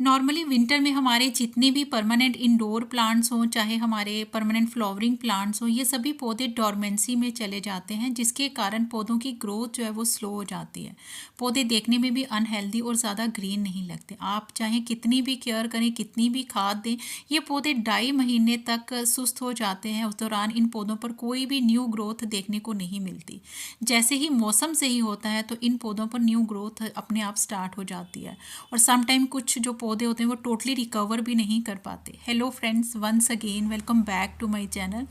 Normally winter में हमारे जितने भी परमानेंट इंडोर प्लांट्स हों, चाहे हमारे परमानेंट फ्लावरिंग प्लांट्स हों, ये सभी पौधे डोरमेंसी में चले जाते हैं, जिसके कारण पौधों की ग्रोथ जो है वो स्लो हो जाती है। पौधे देखने में भी अनहेल्दी और ज़्यादा ग्रीन नहीं लगते। आप चाहे कितनी भी केयर करें, कितनी भी खाद दें, ये पौधे 2.5 महीने तक सुस्त हो जाते हैं। उस दौरान इन पौधों पर कोई भी न्यू ग्रोथ देखने को नहीं मिलती। जैसे ही मौसम सही होता है तो इन पौधों पर न्यू ग्रोथ अपने आप स्टार्ट हो जाती है। और सम टाइम कुछ जो पौधे होते हैं वो टोटली रिकवर भी नहीं कर पाते। Hello friends, once again welcome back to my channel.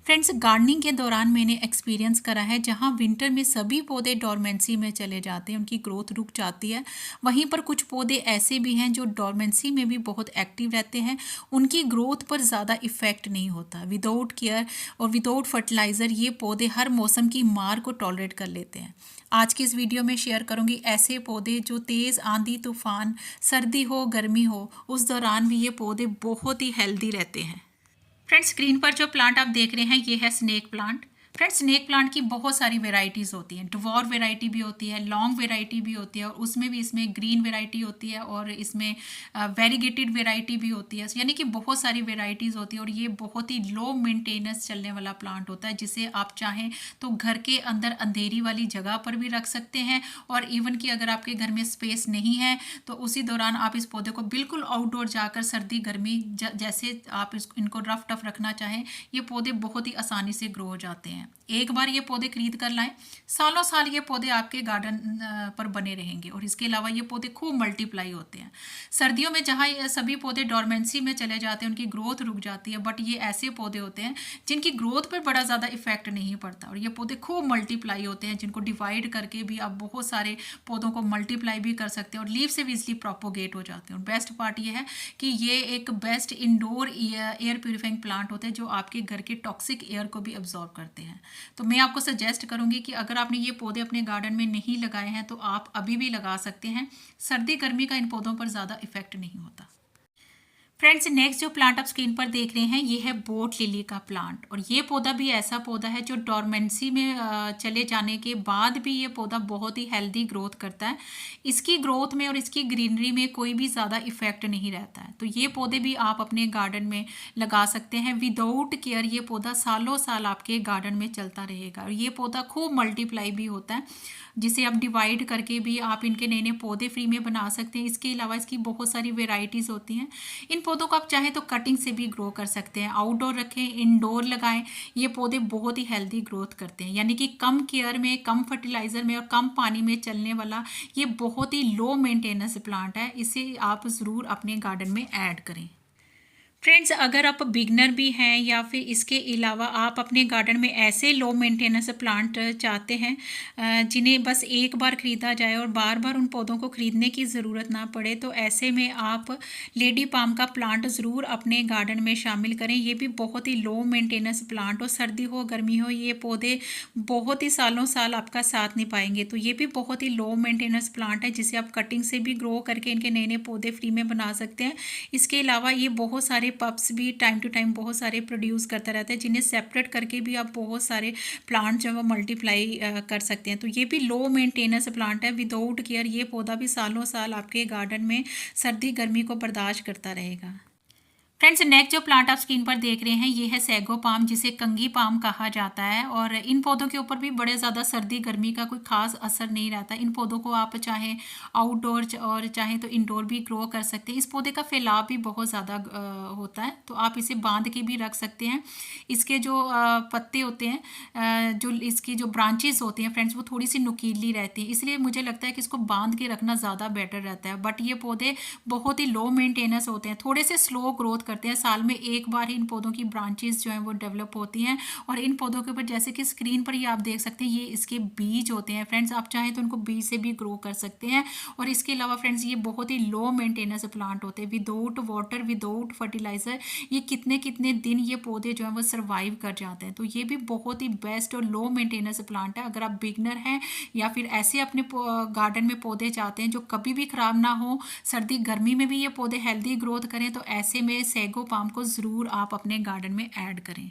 Friends, gardening के दौरान मैंने एक्सपीरियंस करा है, जहाँ विंटर में सभी पौधे डोरमेंसी में चले जाते हैं, उनकी ग्रोथ रुक जाती है। वहीं पर कुछ पौधे ऐसे भी हैं जो डोरमेंसी में भी बहुत एक्टिव रहते हैं, उनकी ग्रोथ पर ज़्यादा इफेक्ट नहीं होता। विदाउट केयर और विदाउट फर्टिलाइज़र ये पौधे हर मौसम की मार को टॉलरेट कर लेते हैं। आज की इस वीडियो में शेयर करूंगी ऐसे पौधे जो तेज़ आंधी तूफान, सर्दी हो गर्मी हो, उस दौरान भी ये पौधे बहुत ही हेल्दी रहते हैं। फ्रेंड्स, स्क्रीन पर जो प्लांट आप देख रहे हैं ये है snake plant. Friends, snake plant की बहुत सारी वेराइटीज़ होती हैं। ड्वार्फ वेराइटी भी होती है, लॉन्ग वेराइटी भी होती है, और उसमें भी इसमें ग्रीन वेराइटी होती है, और इसमें वेरीगेटेड वेराइटी भी होती है। यानी कि बहुत सारी वेराइटीज़ होती है, और ये बहुत ही लो मेंटेनेंस चलने वाला प्लांट होता है, जिसे आप चाहें तो घर के अंदर अंधेरी वाली जगह पर भी रख सकते हैं। और इवन कि अगर आपके घर में स्पेस नहीं है तो उसी दौरान आप इस पौधे को बिल्कुल आउटडोर जाकर सर्दी गर्मी जैसे आप इनको रफ टफ रखना चाहें, ये पौधे बहुत ही आसानी से ग्रो हो जाते हैं। एक बार ये पौधे खरीद कर लाएं, सालों साल ये पौधे आपके गार्डन पर बने रहेंगे। और इसके अलावा ये पौधे खूब मल्टीप्लाई होते हैं। सर्दियों में जहाँ ये सभी पौधे डोरमेंसी में चले जाते हैं, उनकी ग्रोथ रुक जाती है, बट ये ऐसे पौधे होते हैं जिनकी ग्रोथ पर बड़ा ज़्यादा इफेक्ट नहीं पड़ता, और ये पौधे खूब मल्टीप्लाई होते हैं, जिनको डिवाइड करके भी आप बहुत सारे पौधों को मल्टीप्लाई भी कर सकते हैं, और लीव से भी इजली प्रोपोगेट हो जाते हैं। और बेस्ट पार्ट ये है कि ये एक best indoor air purifying plant होते हैं, जो आपके घर के टॉक्सिक एयर को भी अब्जॉर्ब करते हैं। तो मैं आपको सजेस्ट करूंगी कि अगर आपने ये पौधे अपने गार्डन में नहीं लगाए हैं तो आप अभी भी लगा सकते हैं। सर्दी गर्मी का इन पौधों पर ज़्यादा इफेक्ट नहीं होता। फ्रेंड्स, नेक्स्ट जो प्लांट आप स्क्रीन पर देख रहे हैं ये है बोट लिली का प्लांट। और ये पौधा भी ऐसा पौधा है जो डोरमेंसी में चले जाने के बाद भी ये पौधा बहुत ही हेल्दी ग्रोथ करता है। इसकी ग्रोथ में और इसकी ग्रीनरी में कोई भी ज़्यादा इफेक्ट नहीं रहता है। तो ये पौधे भी आप अपने गार्डन में लगा सकते हैं। विदाउट केयर ये पौधा सालों साल आपके गार्डन में चलता रहेगा, और ये पौधा खूब मल्टीप्लाई भी होता है, जिसे आप डिवाइड करके भी आप इनके नए नए पौधे फ्री में बना सकते हैं। इसके अलावा इसकी बहुत सारी वेराइटीज़ होती हैं। इन पौधों को आप चाहें तो कटिंग से भी ग्रो कर सकते हैं। आउटडोर रखें, इंडोर लगाएं, ये पौधे बहुत ही हेल्दी ग्रोथ करते हैं। यानी कि कम केयर में, कम फर्टिलाइज़र में और कम पानी में चलने वाला ये बहुत ही लो मेंटेनेंस प्लांट है। इसे आप ज़रूर अपने गार्डन में ऐड करें। फ्रेंड्स, अगर आप बिगनर भी हैं या फिर इसके अलावा आप अपने गार्डन में ऐसे लो मेंटेनेंस प्लांट चाहते हैं जिन्हें बस एक बार ख़रीदा जाए और बार बार उन पौधों को ख़रीदने की ज़रूरत ना पड़े, तो ऐसे में आप लेडी पाम का प्लांट ज़रूर अपने गार्डन में शामिल करें। ये भी बहुत ही लो मेंटेनेंस प्लांट हो, सर्दी हो गर्मी हो, ये पौधे बहुत ही सालों साल आपका साथ निभाएंगे। तो ये भी बहुत ही लो मेंटेनेंस प्लांट है, जिसे आप कटिंग से भी ग्रो करके इनके नए नए पौधे फ्री में बना सकते हैं। इसके अलावा ये बहुत सारे पप्स भी टाइम टू टाइम बहुत सारे प्रोड्यूस करता रहता है, जिन्हें सेपरेट करके भी आप बहुत सारे प्लांट जो है वो मल्टीप्लाई कर सकते हैं। तो ये भी लो मेंटेनेंस प्लांट है। विदाउट केयर ये पौधा भी सालों साल आपके गार्डन में सर्दी गर्मी को बर्दाश्त करता रहेगा। फ्रेंड्स, नेक्स्ट जो प्लांट आप स्क्रीन पर देख रहे हैं ये है सैगो पाम, जिसे कंगी पाम कहा जाता है। और इन पौधों के ऊपर भी बड़े ज़्यादा सर्दी गर्मी का कोई खास असर नहीं रहता। इन पौधों को आप चाहे आउटडोर और चाहे तो इंडोर भी ग्रो कर सकते हैं। इस पौधे का फैलाव भी बहुत ज़्यादा होता है, तो आप इसे बांध के भी रख सकते हैं। इसके जो पत्ते होते हैं, जो इसकी जो ब्रांचेस होती हैं फ्रेंड्स, वो थोड़ी सी नुकीली रहती है, इसलिए मुझे लगता है कि इसको बांध के रखना ज़्यादा बेटर रहता है। बट ये पौधे बहुत ही लो मेंटेनेंस होते हैं, थोड़े से स्लो ग्रोथ करते हैं। साल में एक बार ही इन पौधों की ब्रांचेस जो हैं वो डेवलप होती हैं। और इन पौधों के ऊपर जैसे कि स्क्रीन पर ही आप देख सकते हैं, ये इसके बीज होते हैं फ्रेंड्स। आप चाहें तो उनको बीज से भी ग्रो कर सकते हैं। और इसके अलावा फ्रेंड्स, ये बहुत ही लो मेंटेनेंस प्लांट होते हैं। विदाउट वाटर, विदाउट फर्टिलाइजर ये कितने कितने दिन ये पौधे जो हैं वो सर्वाइव कर जाते हैं। तो ये भी बहुत ही बेस्ट और लो मेंटेनेंस प्लांट है। अगर आप बिगनर हैं या फिर ऐसे अपने गार्डन में पौधे चाहते हैं जो कभी भी ख़राब ना हो, सर्दी गर्मी में भी ये पौधे हेल्दी ग्रोथ करें, तो ऐसे में सैगो पाम को ज़रूर आप अपने गार्डन में ऐड करें।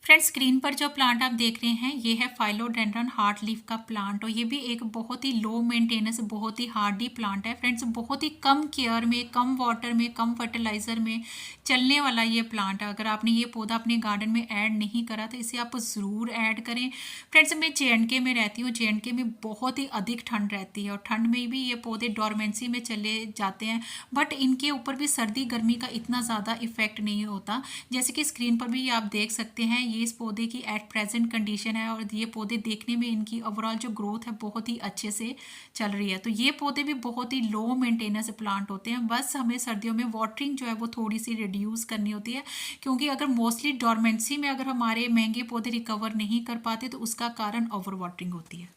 फ्रेंड्स, स्क्रीन पर जो प्लांट आप देख रहे हैं ये है फाइलोडेंड्रन हार्ट लीफ का प्लांट, और ये भी एक बहुत ही लो मेंटेनेंस, बहुत ही हार्डी प्लांट है फ्रेंड्स। बहुत ही कम केयर में, कम वाटर में, कम फर्टिलाइजर में चलने वाला ये प्लांट है। अगर आपने ये पौधा अपने गार्डन में ऐड नहीं करा तो इसे आप ज़रूर ऐड करें। फ्रेंड्स, मैं जे में रहती हूँ। जे में बहुत ही अधिक ठंड रहती है और ठंड में भी ये पौधे डोरमेंसी में चले जाते हैं, बट इनके ऊपर भी सर्दी गर्मी का इतना ज़्यादा इफेक्ट नहीं होता। जैसे कि स्क्रीन पर भी आप देख सकते हैं, ये इस पौधे की एट प्रेजेंट कंडीशन है, और ये पौधे देखने में, इनकी ओवरऑल जो ग्रोथ है बहुत ही अच्छे से चल रही है। तो ये पौधे भी बहुत ही लो मेंटेनेंस प्लांट होते हैं। बस हमें सर्दियों में वाटरिंग जो है वो थोड़ी सी रिड्यूस करनी होती है, क्योंकि अगर मोस्टली डोरमेंसी में अगर हमारे महंगे पौधे रिकवर नहीं कर पाते तो उसका कारण ओवर वाटरिंग होती है।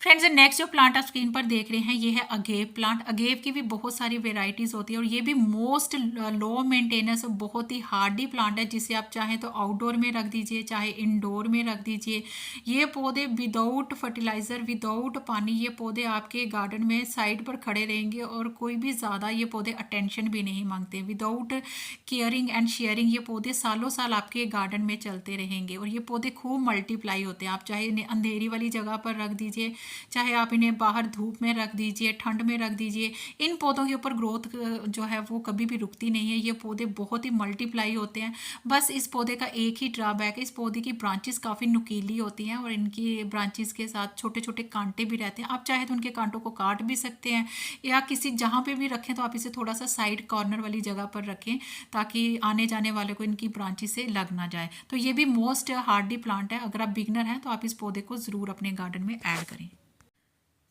फ्रेंड्स, नेक्स्ट जो प्लांट आप स्क्रीन पर देख रहे हैं ये है अगेव प्लांट। अगेव की भी बहुत सारी वेराइटीज़ होती है और ये भी मोस्ट लो मेंटेनेंस बहुत ही हार्डी प्लांट है, जिसे आप चाहें तो आउटडोर में रख दीजिए, चाहे इंडोर में रख दीजिए। ये पौधे विदाउट फर्टिलाइज़र, विदाउट पानी, ये पौधे आपके गार्डन में साइड पर खड़े रहेंगे और कोई भी ज़्यादा ये पौधे अटेंशन भी नहीं मांगते। विदाउट केयरिंग एंड शेयरिंग ये पौधे सालों साल आपके गार्डन में चलते रहेंगे और ये पौधे खूब मल्टीप्लाई होते हैं। आप चाहे इन्हें अंधेरी वाली जगह पर रख दीजिए, चाहे आप इन्हें बाहर धूप में रख दीजिए, ठंड में रख दीजिए, इन पौधों के ऊपर ग्रोथ जो है वो कभी भी रुकती नहीं है। ये पौधे बहुत ही मल्टीप्लाई होते हैं। बस इस पौधे का एक ही ड्रॉबैक है, इस पौधे की ब्रांचेस काफ़ी नुकीली होती हैं और इनकी ब्रांचेस के साथ छोटे छोटे कांटे भी रहते हैं। आप चाहे तो उनके कांटों को काट भी सकते हैं, या किसी जहाँ पे भी रखें तो आप इसे थोड़ा सा साइड कॉर्नर वाली जगह पर रखें, ताकि आने जाने वाले को इनकी ब्रांचेस से लग ना जाए। तो ये भी मोस्ट हार्डी प्लांट है। अगर आप बिगनर हैं तो आप इस पौधे को ज़रूर अपने गार्डन में ऐड करें।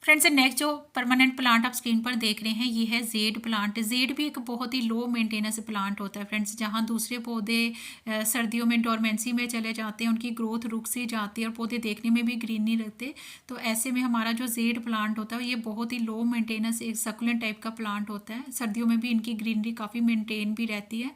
फ्रेंड्स, नेक्स्ट जो परमानेंट प्लांट आप स्क्रीन पर देख रहे हैं ये है जेड प्लांट। जेड भी एक बहुत ही लो मेंटेनेंस प्लांट होता है फ्रेंड्स। जहां दूसरे पौधे सर्दियों में डोरमेंसी में चले जाते हैं, उनकी ग्रोथ रुक सी जाती है और पौधे देखने में भी ग्रीन नहीं लगते, तो ऐसे में हमारा जो जेड प्लांट होता है ये बहुत ही लो मेंटेनेंस एक सकुलेंट टाइप का प्लांट होता है। सर्दियों में भी इनकी ग्रीनरी काफ़ी मेनटेन भी रहती है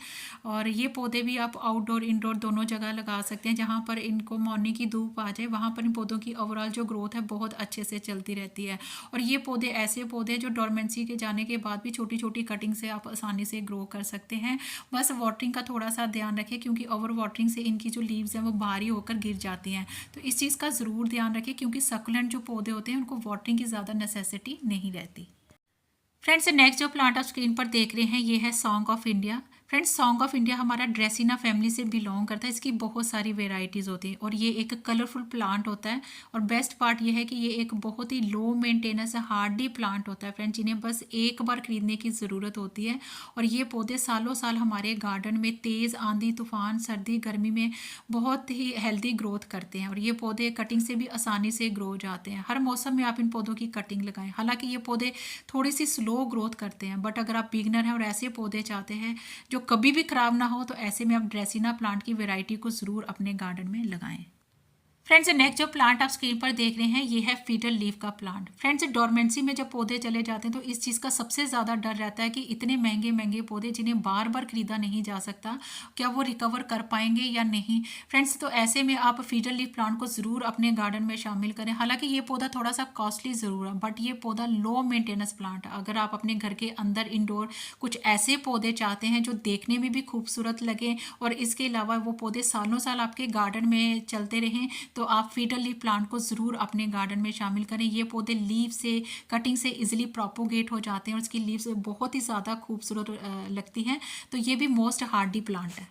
और ये पौधे भी आप आउटडोर इंडोर दोनों जगह लगा सकते हैं। जहाँ पर इनको मॉर्निंग की धूप आ जाए वहाँ पर इन पौधों की ओवरऑल जो ग्रोथ है बहुत अच्छे से चलती रहती है। और ये पौधे ऐसे पौधे हैं जो डोरमेंसी के जाने के बाद भी छोटी छोटी कटिंग से आप आसानी से ग्रो कर सकते हैं। बस वाटरिंग का थोड़ा सा ध्यान रखें, क्योंकि ओवर वाटरिंग से इनकी जो लीव्स हैं वो भारी होकर गिर जाती हैं। तो इस चीज़ का ज़रूर ध्यान रखें, क्योंकि सकुलेंट जो पौधे होते हैं उनको वाटरिंग की ज़्यादा नेसेसिटी नहीं रहती। फ्रेंड्स, नेक्स्ट जो प्लांट आप स्क्रीन पर देख रहे हैं ये है song of India. Friends, song of India हमारा ड्रेसिना फैमिली से बिलोंग करता है। इसकी बहुत सारी वेराइटीज़ होती हैं और ये एक कलरफुल प्लांट होता है। और बेस्ट पार्ट ये है कि ये एक बहुत ही लो मेंटेनेंस हार्डी प्लांट होता है फ्रेंड्स, जिन्हें बस एक बार खरीदने की ज़रूरत होती है। और ये पौधे सालों साल हमारे गार्डन में तेज़ आंधी तूफान सर्दी गर्मी में बहुत ही हेल्दी ग्रोथ करते हैं। और ये पौधे कटिंग से भी आसानी से ग्रो हो जाते हैं। हर मौसम में आप इन पौधों की कटिंग लगाएं। हालांकि ये पौधे थोड़ी सी स्लो ग्रोथ करते हैं, बट अगर आप बिगनर हैं और ऐसे पौधे चाहते हैं जो कभी भी खराब ना हो, तो ऐसे में आप ड्रेसिना प्लांट की वैरायटी को ज़रूर अपने गार्डन में लगाएं। फ्रेंड्स, नेक्स्ट जो प्लांट आप स्क्रीन पर देख रहे हैं ये है फीडर लीफ का प्लांट। फ्रेंड्स, डोरमेंसी में जब पौधे चले जाते हैं तो इस चीज़ का सबसे ज़्यादा डर रहता है कि इतने महंगे महंगे पौधे जिन्हें बार बार खरीदा नहीं जा सकता, क्या वो रिकवर कर पाएंगे या नहीं। फ्रेंड्स, तो ऐसे में आप फीडर लीफ प्लांट को ज़रूर अपने गार्डन में शामिल करें। हालांकि ये पौधा थोड़ा सा कॉस्टली ज़रूर है, बट ये पौधा लो मेंटेनेंस प्लांट है। अगर आप अपने घर के अंदर इंडोर कुछ ऐसे पौधे चाहते हैं जो देखने में भी खूबसूरत लगे और इसके अलावा वो पौधे सालों साल आपके गार्डन में चलते रहें, तो आप फीडर लीफ प्लांट को ज़रूर अपने गार्डन में शामिल करें। ये पौधे लीफ से कटिंग से इजीली प्रोपोगेट हो जाते हैं और इसकी लीव्स बहुत ही ज़्यादा खूबसूरत लगती हैं। तो ये भी मोस्ट हार्डी प्लांट है।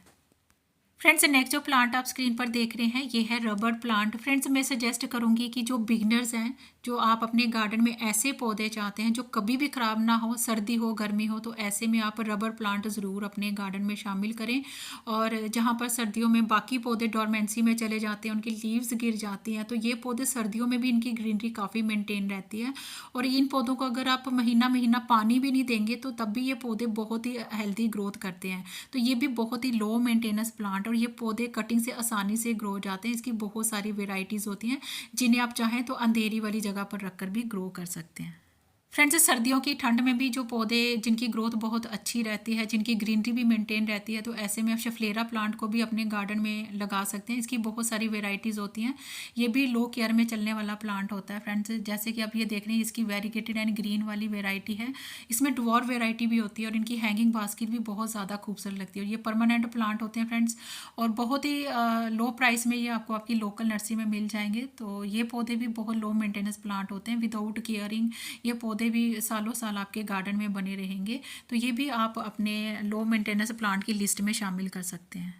फ्रेंड्स, नेक्स्ट जो प्लांट आप स्क्रीन पर देख रहे हैं ये है रबर प्लांट। फ्रेंड्स, मैं सजेस्ट करूंगी कि जो बिगनर्स हैं, जो आप अपने गार्डन में ऐसे पौधे चाहते हैं जो कभी भी ख़राब ना हो, सर्दी हो गर्मी हो, तो ऐसे में आप रबर प्लांट ज़रूर अपने गार्डन में शामिल करें। और जहाँ पर सर्दियों में बाकी पौधे डोरमेंसी में चले जाते हैं, उनकी लीव्स गिर जाती हैं, तो ये पौधे सर्दियों में भी इनकी ग्रीनरी काफ़ी मेनटेन रहती है। और इन पौधों को अगर आप महीना महीना पानी भी नहीं देंगे तो तब भी ये पौधे बहुत ही हेल्दी ग्रोथ करते हैं। तो ये भी बहुत ही लो मेंटेनेंस प्लांट और ये पौधे कटिंग से आसानी से ग्रो हो जाते हैं। इसकी बहुत सारी वेराइटीज़ होती हैं जिन्हें आप चाहें तो अंधेरी वाली जगह पर रखकर भी ग्रो कर सकते हैं। फ्रेंड्स, सर्दियों की ठंड में भी जो पौधे जिनकी ग्रोथ बहुत अच्छी रहती है, जिनकी ग्रीनरी भी मेंटेन रहती है, तो ऐसे में आप शेफलेरा प्लांट को भी अपने गार्डन में लगा सकते हैं। इसकी बहुत सारी वेराइटीज़ होती हैं। ये भी लो केयर में चलने वाला प्लांट होता है फ्रेंड्स। जैसे कि आप ये देख रहे हैं, इसकी वेरीगेटेड एंड ग्रीन वाली वेराइटी है। इसमें ड्वार्फ वेराइटी भी होती है और इनकी हैंगिंग बास्केट भी बहुत ज़्यादा खूबसूरत लगती है। और ये परमानेंट प्लांट होते हैं फ्रेंड्स, और बहुत ही लो प्राइस में ये आपको आपकी लोकल नर्सरी में मिल जाएंगे। तो ये पौधे भी बहुत लो मेंटेनेंस प्लांट होते हैं। विदाउट केयरिंग ये पौधे भी सालों साल आपके गार्डन में बने रहेंगे। तो ये भी आप अपने लो मेंटेनेंस प्लांट की लिस्ट में शामिल कर सकते हैं।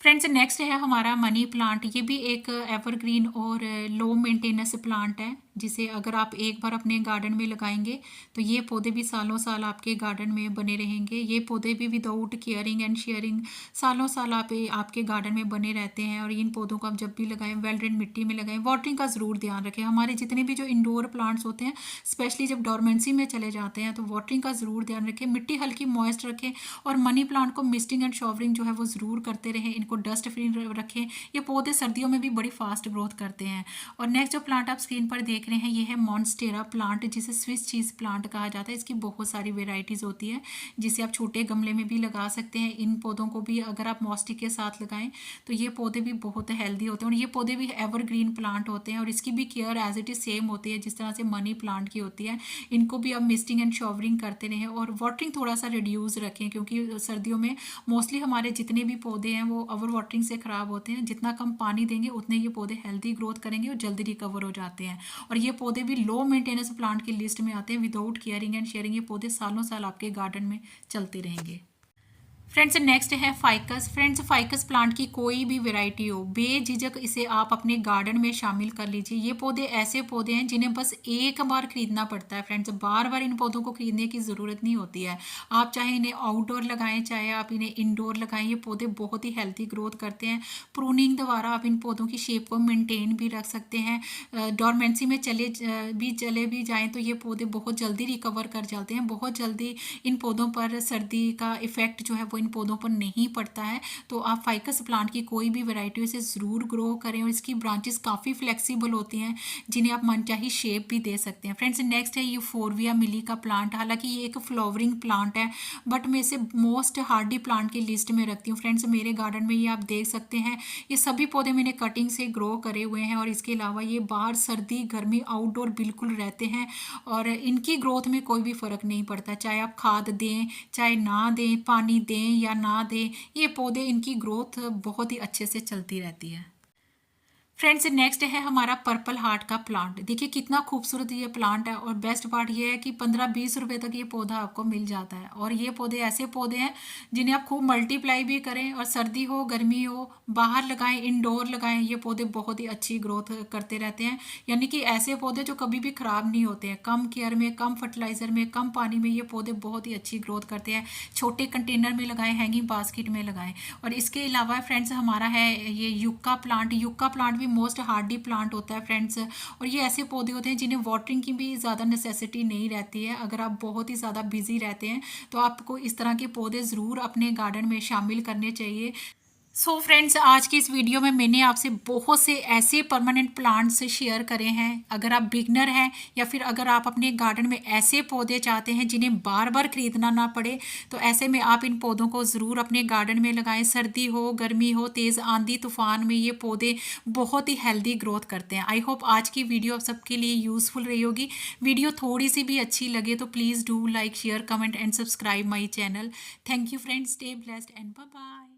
फ्रेंड्स, नेक्स्ट है हमारा मनी प्लांट। ये भी एक एवरग्रीन और लो मेंटेनेंस प्लांट है, जिसे अगर आप एक बार अपने गार्डन में लगाएंगे तो ये पौधे भी सालों साल आपके गार्डन में बने रहेंगे। ये पौधे भी विदाउट केयरिंग एंड शेयरिंग सालों साल आपके गार्डन में बने रहते हैं। और इन पौधों को आप जब भी लगाएं, वेल ड्रेन मिट्टी में लगाएं। वाटरिंग का ज़रूर ध्यान रखें। हमारे जितने भी जो इंडोर प्लांट्स होते हैं, स्पेशली जब डोरमेंसी में चले जाते हैं, तो वाटरिंग का ज़रूर ध्यान रखें। मिट्टी हल्की मॉइस्ट रखें और मनी प्लांट को मिस्टिंग एंड शॉवरिंग जो है वो ज़रूर करते रहें। इनको डस्ट फ्री रखें। ये पौधे सर्दियों में भी बड़ी फास्ट ग्रोथ करते हैं। और नेक्स्ट जो प्लांट आप स्क्रीन पर देख रहे हैं, ये है मॉन्स्टेरा प्लांट, जिसे स्विस चीज़ प्लांट कहा जाता है। इसकी बहुत सारी वेराइटीज़ होती है, जिसे आप छोटे गमले में भी लगा सकते हैं। इन पौधों को भी अगर आप मॉस्टिक के साथ लगाएं तो ये पौधे भी बहुत हेल्दी होते हैं। और ये पौधे भी एवरग्रीन प्लांट होते हैं और इसकी भी care as it is same होती है जिस तरह से मनी प्लांट की होती है। इनको भी आप मिस्टिंग एंड शॉवरिंग करते रहें और वाटरिंग थोड़ा सा रिड्यूस रखें, क्योंकि सर्दियों में मोस्टली हमारे जितने भी पौधे हैं वो ओवर वाटरिंग से ख़राब होते हैं। जितना कम पानी देंगे उतने ये पौधे हेल्दी ग्रोथ करेंगे और जल्दी रिकवर हो जाते हैं। और ये पौधे भी लो मेंटेनेंस प्लांट की लिस्ट में आते हैं। विदाउट केयरिंग एंड शेयरिंग ये पौधे सालों साल आपके गार्डन में चलते रहेंगे। फ्रेंड्स, नेक्स्ट है फाइकस। फ्रेंड्स, फाइकस प्लांट की कोई भी वैरायटी हो, बेझिझक इसे आप अपने गार्डन में शामिल कर लीजिए। ये पौधे ऐसे पौधे हैं जिन्हें बस एक बार खरीदना पड़ता है फ्रेंड्स। बार बार इन पौधों को खरीदने की ज़रूरत नहीं होती है। आप चाहे इन्हें आउटडोर लगाएं, चाहे आप इन्हें इंडोर लगाएं, ये पौधे बहुत ही हेल्थी ग्रोथ करते हैं। प्रूनिंग द्वारा आप इन पौधों की शेप को मेनटेन भी रख सकते हैं। डोरमेंसी में चले भी जाएँ तो ये पौधे बहुत जल्दी रिकवर कर जाते हैं। बहुत जल्दी इन पौधों पर सर्दी का इफेक्ट जो है वो इन पौधों पर नहीं पड़ता है। तो आप फाइकस प्लांट की कोई भी वैरायटी से ज़रूर ग्रो करें। और इसकी ब्रांचेस काफ़ी फ्लेक्सिबल होती हैं, जिन्हें आप मनचाही शेप भी दे सकते हैं। फ्रेंड्स, नेक्स्ट है यूफोरबिया मिली का प्लांट। हालांकि ये एक फ्लावरिंग प्लांट है, बट मैं इसे मोस्ट हार्डी प्लांट की लिस्ट में रखती हूँ। फ्रेंड्स, मेरे गार्डन में ये आप देख सकते हैं, ये सभी पौधे मैंने कटिंग से ग्रो करे हुए हैं। और इसके अलावा ये बाहर सर्दी गर्मी आउटडोर बिल्कुल रहते हैं और इनकी ग्रोथ में कोई भी फ़र्क नहीं पड़ता। चाहे आप खाद दें, चाहे ना दें, पानी दें या ना दें, ये पौधे इनकी ग्रोथ बहुत ही अच्छे से चलती रहती है। फ्रेंड्स, नेक्स्ट है हमारा पर्पल हार्ट का प्लांट। देखिए कितना खूबसूरत ये प्लांट है। और बेस्ट पार्ट ये है कि 15-20 रुपए तक ये पौधा आपको मिल जाता है। और ये पौधे ऐसे पौधे हैं जिन्हें आप खूब मल्टीप्लाई भी करें, और सर्दी हो गर्मी हो, बाहर लगाएं इंडोर लगाएं, ये पौधे बहुत ही अच्छी ग्रोथ करते रहते हैं। यानी कि ऐसे पौधे जो कभी भी ख़राब नहीं होते हैं। कम केयर में, कम फर्टिलाइज़र में, कम पानी में ये पौधे बहुत ही अच्छी ग्रोथ करते हैं। छोटे कंटेनर में लगाएं, हैंगिंग बास्केट में लगाएं। और इसके अलावा फ्रेंड्स हमारा है ये yucca plant. Yucca plant most Hardy plant होता है फ्रेंड्स। और ये ऐसे पौधे होते हैं जिन्हें वाटरिंग की भी ज़्यादा नेसेसिटी नहीं रहती है। अगर आप बहुत ही ज़्यादा बिजी रहते हैं तो आपको इस तरह के पौधे ज़रूर अपने गार्डन में शामिल करने चाहिए। सो फ्रेंड्स, आज की इस वीडियो में मैंने आपसे बहुत से ऐसे परमानेंट प्लांट्स शेयर करे हैं। अगर आप बिगनर हैं या फिर अगर आप अपने गार्डन में ऐसे पौधे चाहते हैं जिन्हें बार बार खरीदना ना पड़े, तो ऐसे में आप इन पौधों को ज़रूर अपने गार्डन में लगाएं। सर्दी हो गर्मी हो, तेज़ आंधी तूफान में ये पौधे बहुत ही हेल्दी ग्रोथ करते हैं। आई होप आज की वीडियो आप सबके लिए यूज़फुल रही होगी। वीडियो थोड़ी सी भी अच्छी लगे तो please do like share comment and subscribe my channel. Thank you friends, stay blessed and bye bye.